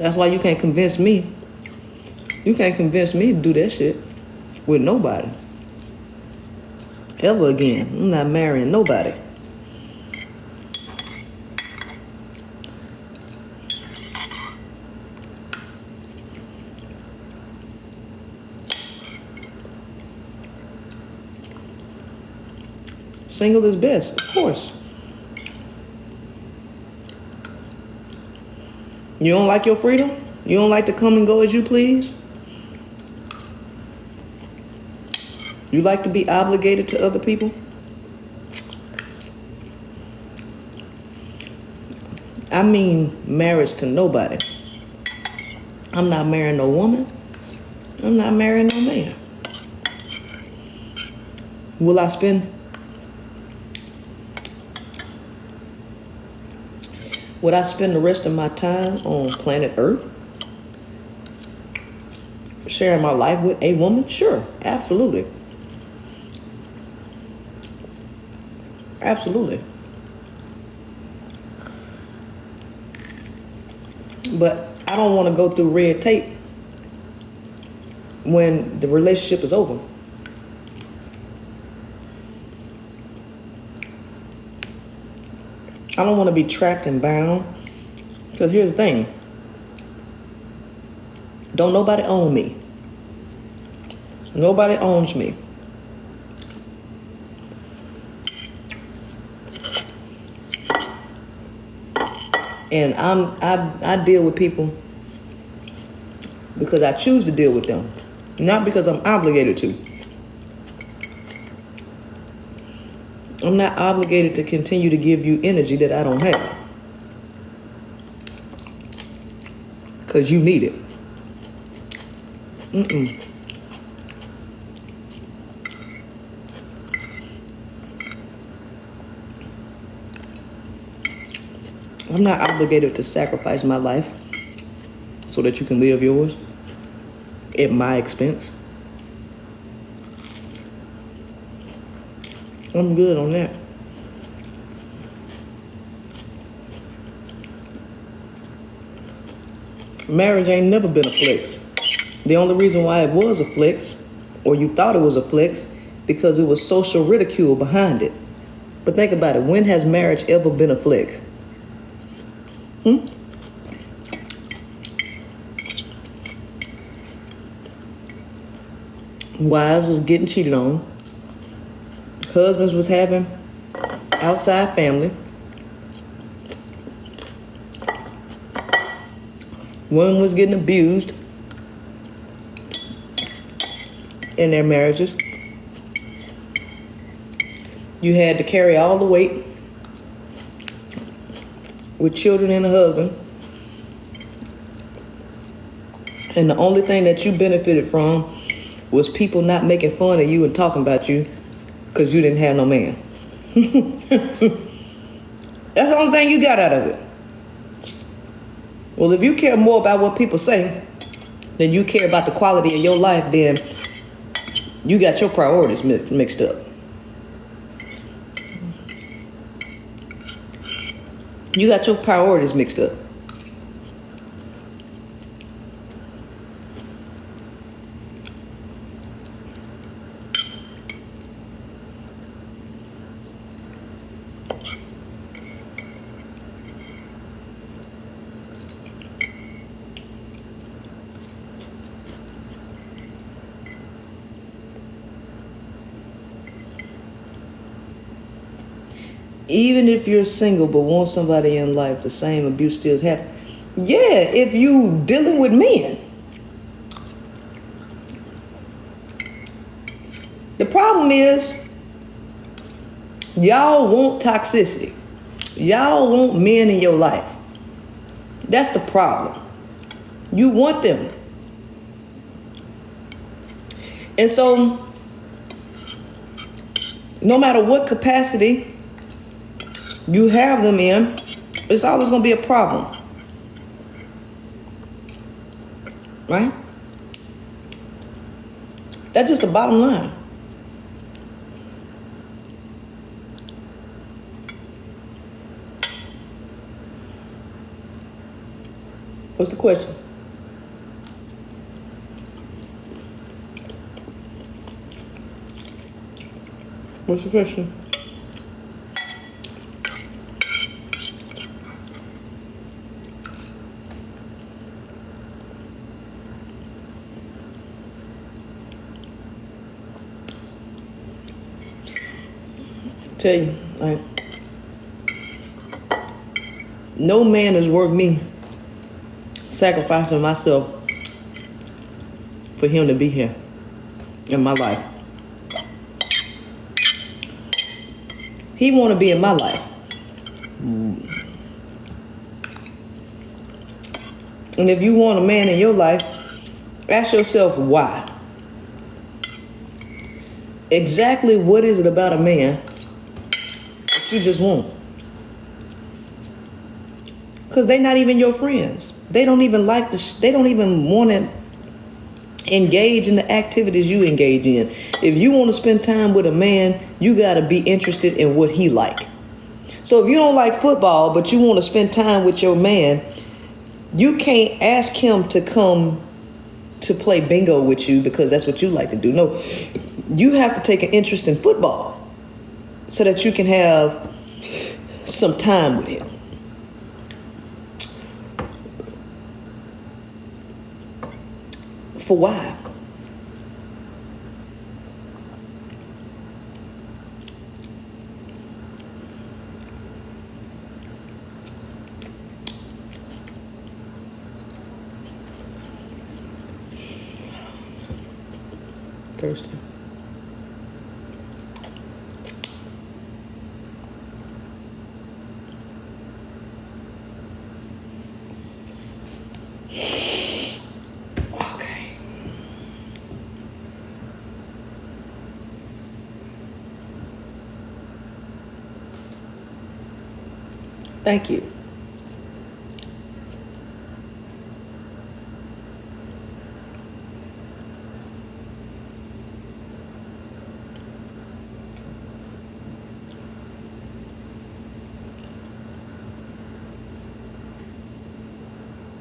That's why you can't convince me. You can't convince me to do that shit with nobody. Ever again. I'm not marrying nobody. Single is best, of course. You don't like your freedom? You don't like to come and go as you please? You like to be obligated to other people? I mean marriage to nobody. I'm not marrying no woman. I'm not marrying no man. Will I spend the rest of my time on planet Earth sharing my life with a woman? Sure, absolutely. Absolutely. But I don't want to go through red tape when the relationship is over. I don't want to be trapped and bound. Because here's the thing. Don't nobody own me. Nobody owns me. And I deal with people because I choose to deal with them, not because I'm obligated to. I'm not obligated to continue to give you energy that I don't have. Because you need it. I'm not obligated to sacrifice my life so that you can live yours at my expense. I'm good on that. Marriage ain't never been a flex. The only reason why it was a flex, or you thought it was a flex, because it was social ridicule behind it. But think about it. When has marriage ever been a flex? Wives was getting cheated on. Husbands was having outside family. Women was getting abused in their marriages. You had to carry all the weight with children and a husband. And the only thing that you benefited from was people not making fun of you and talking about you because you didn't have no man. That's the only thing you got out of it. Well, if you care more about what people say than you care about the quality of your life, then you got your priorities mixed up. You got your priorities mixed up. Even if you're single but want somebody in life, the same abuse still happens. Yeah, if you dealing with men. The problem is, y'all want toxicity. Y'all want men in your life. That's the problem. You want them. And so, no matter what capacity you have them in, it's always going to be a problem. Right? That's just the bottom line. What's the question? What's the question? Tell you, like, no man is worth me sacrificing myself for him to be here in my life. He want to be in my life. And if you want a man in your life, ask yourself why. Exactly what is it about a man that you just want? Because they're not even your friends. They don't even like they don't even want to engage in the activities you engage in. If you want to spend time with a man, you got to be interested in what he like. So if you don't like football, but you want to spend time with your man, you can't ask him to come to play bingo with you because that's what you like to do. No, you have to take an interest in football so that you can have some time with him. For why? Thirsty. Okay. Thank you.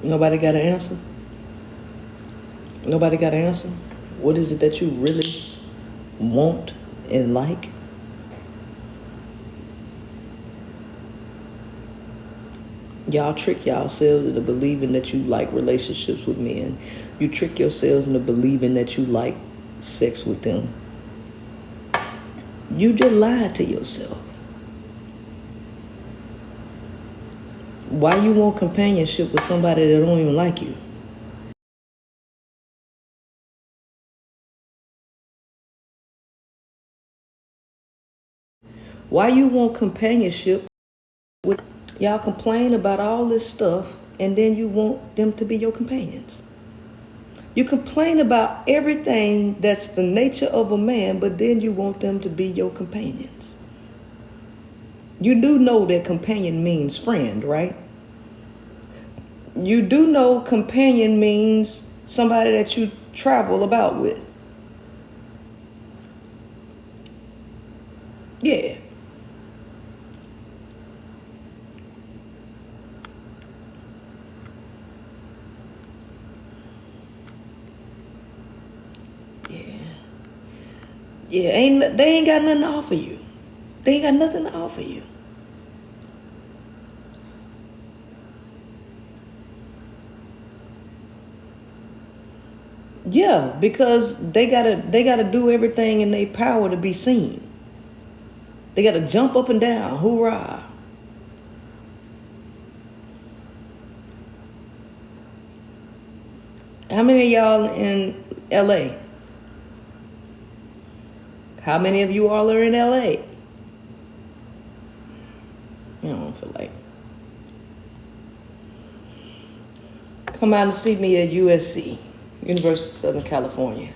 Nobody got an answer? Nobody got an answer? What is it that you really want and like? Y'all trick yourselves into believing that you like relationships with men. You trick yourselves into believing that you like sex with them. You just lied to yourself. Why you want companionship with somebody that don't even like you? Why you want companionship with... Y'all complain about all this stuff and then you want them to be your companions. You complain about everything that's the nature of a man, but then you want them to be your companions. You do know that companion means friend, right? You do know companion means somebody that you travel about with. Yeah. Yeah, they ain't got nothing to offer you. They ain't got nothing to offer you. Yeah, because they gotta do everything in their power to be seen. They gotta jump up and down, hoorah. How many of y'all in LA? How many of you all are in LA? I don't feel like. Come out and see me at USC, University of Southern California.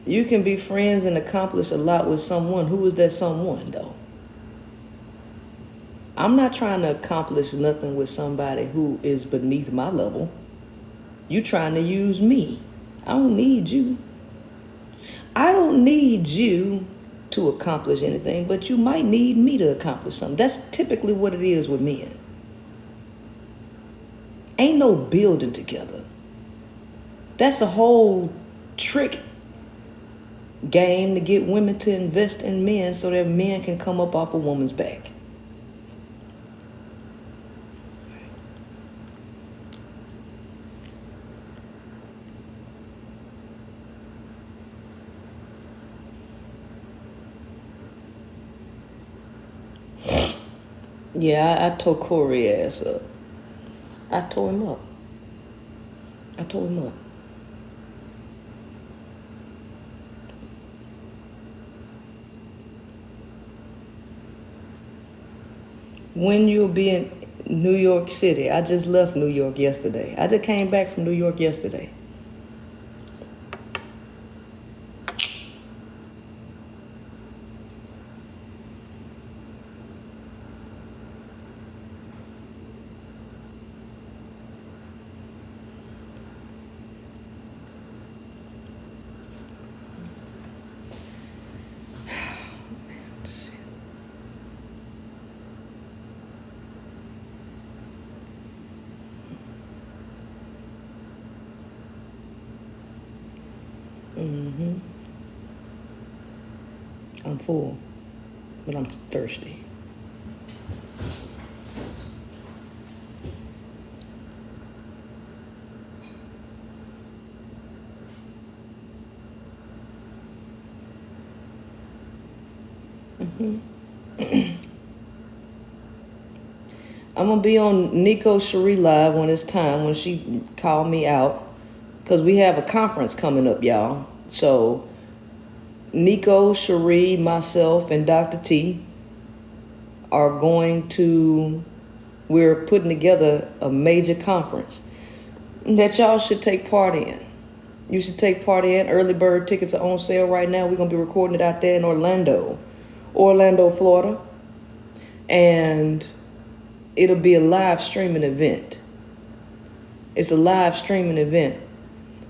You can be friends and accomplish a lot with someone. Who is that someone, though? I'm not trying to accomplish nothing with somebody who is beneath my level. You trying to use me. I don't need you. I don't need you to accomplish anything, but you might need me to accomplish something. That's typically what it is with men. Ain't no building together. That's a whole trick game to get women to invest in men so that men can come up off a woman's back. Yeah, I tore Corey ass up. I tore him up. When you'll be in New York City. I just left New York yesterday. I just came back from New York yesterday. I'm full, but I'm thirsty. I'm gonna be on Nico Cherie Live when it's time, when she called me out, because we have a conference coming up, y'all. So Nico, Cherie, myself, and Dr. T are we're putting together a major conference that y'all should take part in. You should take part in. Early bird tickets are on sale right now. We're gonna be recording it out there in Orlando, Florida. And it'll be a live streaming event. It's a live streaming event.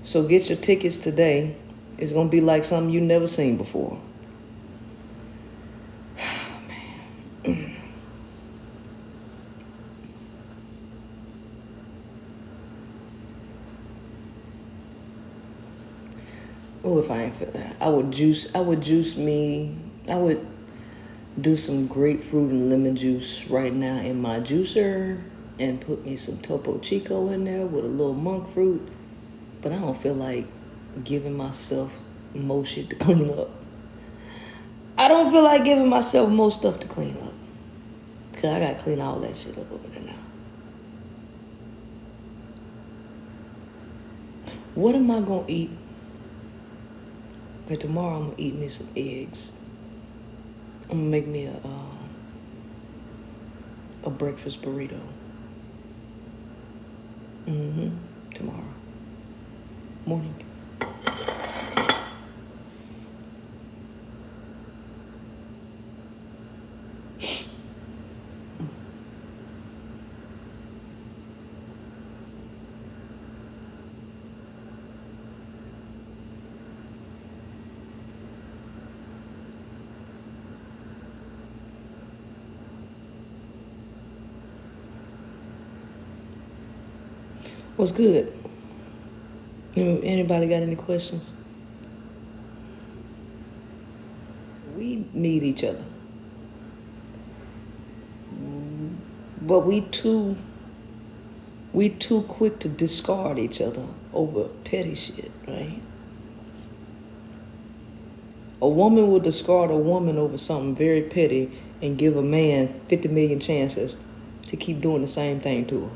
So get your tickets today. It's going to be like something you've never seen before. Man. Oh, if I ain't feel that. I would do some grapefruit and lemon juice right now in my juicer and put me some Topo Chico in there with a little monk fruit. But I don't feel like giving myself more shit to clean up. I don't feel like giving myself more stuff to clean up. Because I got to clean all that shit up over there now. What am I going to eat? Okay, tomorrow I'm going to eat me some eggs. I'm going to make me a breakfast burrito. Tomorrow morning. What's good? Anybody got any questions? We need each other. But we too quick to discard each other over petty shit, right? A woman will discard a woman over something very petty and give a man 50 million chances to keep doing the same thing to her.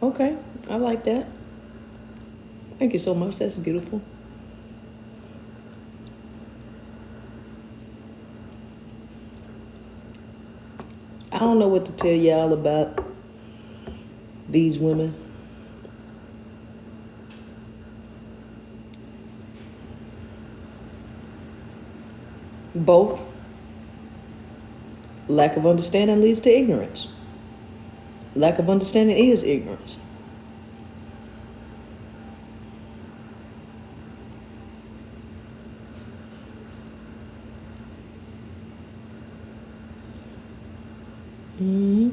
Okay, I like that. Thank you so much. That's beautiful. I don't know what to tell y'all about these women. Both. Lack of understanding leads to ignorance. Lack of understanding is ignorance. Mm-hmm.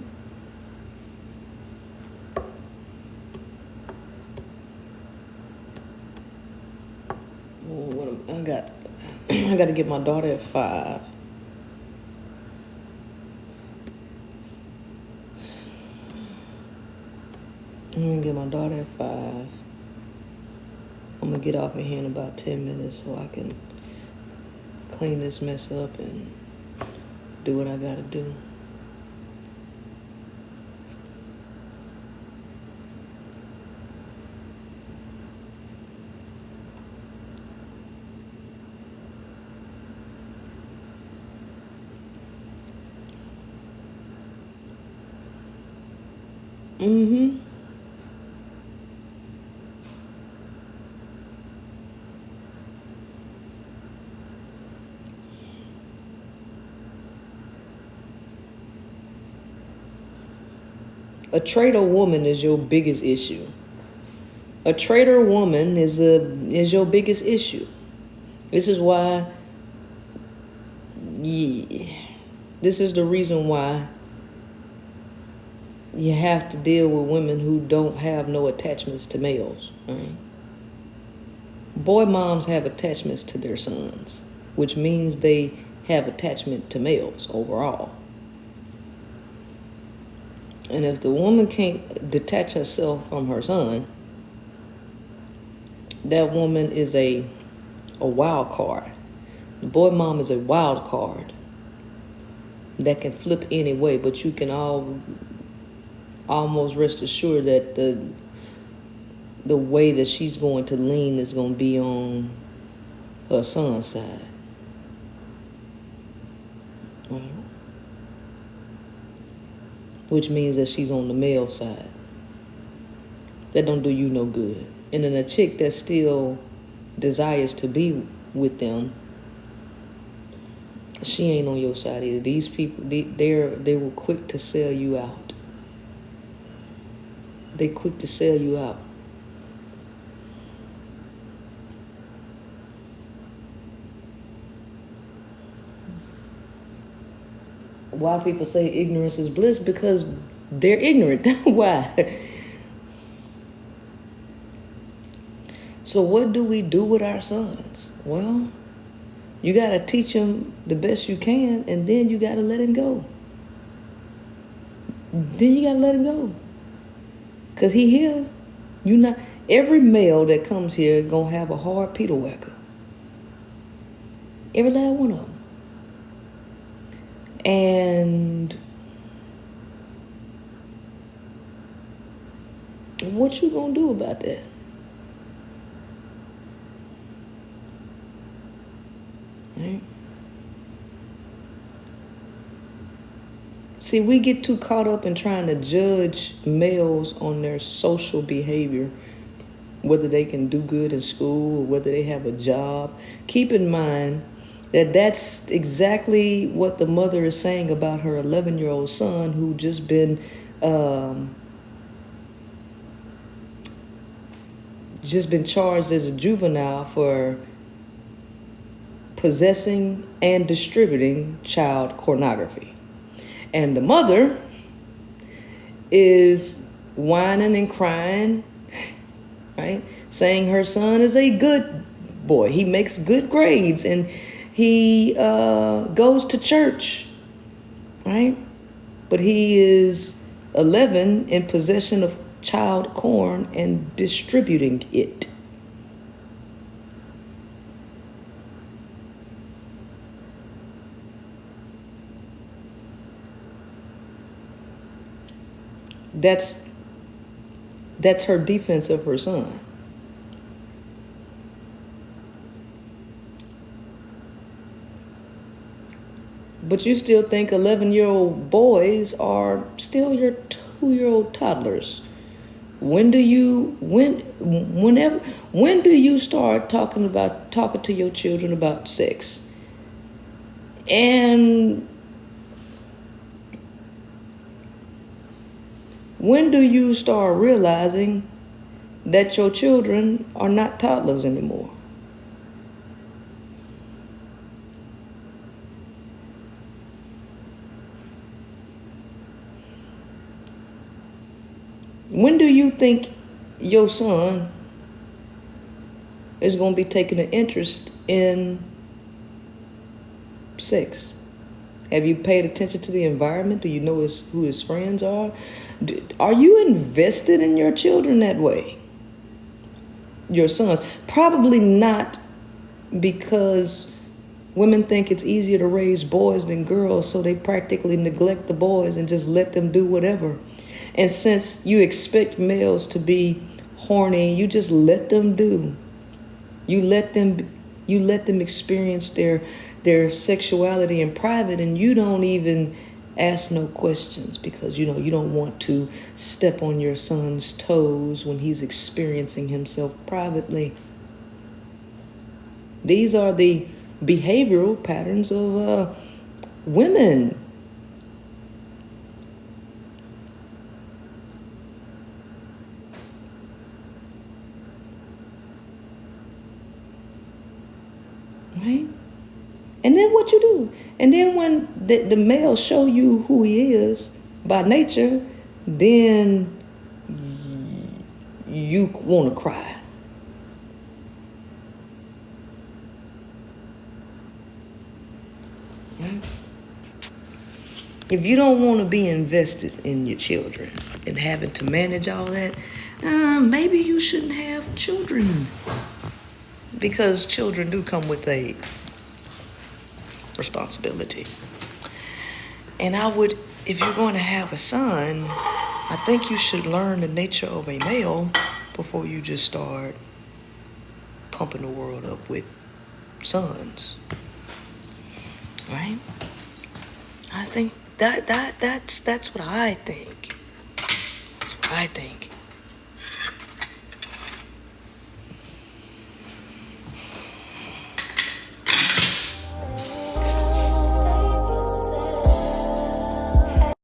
I got to get my daughter at 5. I'm gonna get my daughter at 5. I'm gonna get off of here in about 10 minutes so I can clean this mess up and do what I gotta do. Mm-hmm. A traitor woman is your biggest issue. A traitor woman is your biggest issue. This is why. This is the reason why you have to deal with women who don't have no attachments to males. Right? Boy moms have attachments to their sons, which means they have attachment to males overall. And if the woman can't detach herself from her son, that woman is a wild card. The boy mom is a wild card that can flip any way, but you can almost rest assured that the way that she's going to lean is going to be on her son's side. Right? Which means that she's on the male side. That don't do you no good. And then a chick that still desires to be with them, she ain't on your side either. These people, they were quick to sell you out. They quick to sell you out. Why people say ignorance is bliss? Because they're ignorant. Why? So what do we do with our sons? Well, you got to teach them the best you can, and then you got to let him go. Then you got to let him go. Because he here. Every male that comes here going to have a hard Peter whacker. Every last one of them. And what you gonna do about that? Right? See, we get too caught up in trying to judge males on their social behavior, whether they can do good in school or whether they have a job. Keep in mind that that's exactly what the mother is saying about her 11-year-old son who just been charged as a juvenile for possessing and distributing child pornography. And the mother is whining and crying, right? Saying her son is a good boy. He makes good grades and he goes to church, right? But he is 11 in possession of child porn and distributing it. That's her defense of her son. But you still think 11-year-old boys are still your 2-year-old toddlers. When do you start talking to your children about sex? And when do you start realizing that your children are not toddlers anymore? When do you think your son is going to be taking an interest in sex? Have you paid attention to the environment? Do you know who his friends are? Are you invested in your children that way? Your sons? Probably not, because women think it's easier to raise boys than girls, so they practically neglect the boys and just let them do whatever. And since you expect males to be horny, you just let them do. You let them experience their sexuality in private, and you don't even ask no questions, because you don't want to step on your son's toes when he's experiencing himself privately. These are the behavioral patterns of women. Right? And then what you do? And then when the male show you who he is by nature, then you want to cry. Right? If you don't want to be invested in your children and having to manage all that, maybe you shouldn't have children. Because children do come with a responsibility. And if you're going to have a son, I think you should learn the nature of a male before you just start pumping the world up with sons. Right? I think that's what I think. That's what I think.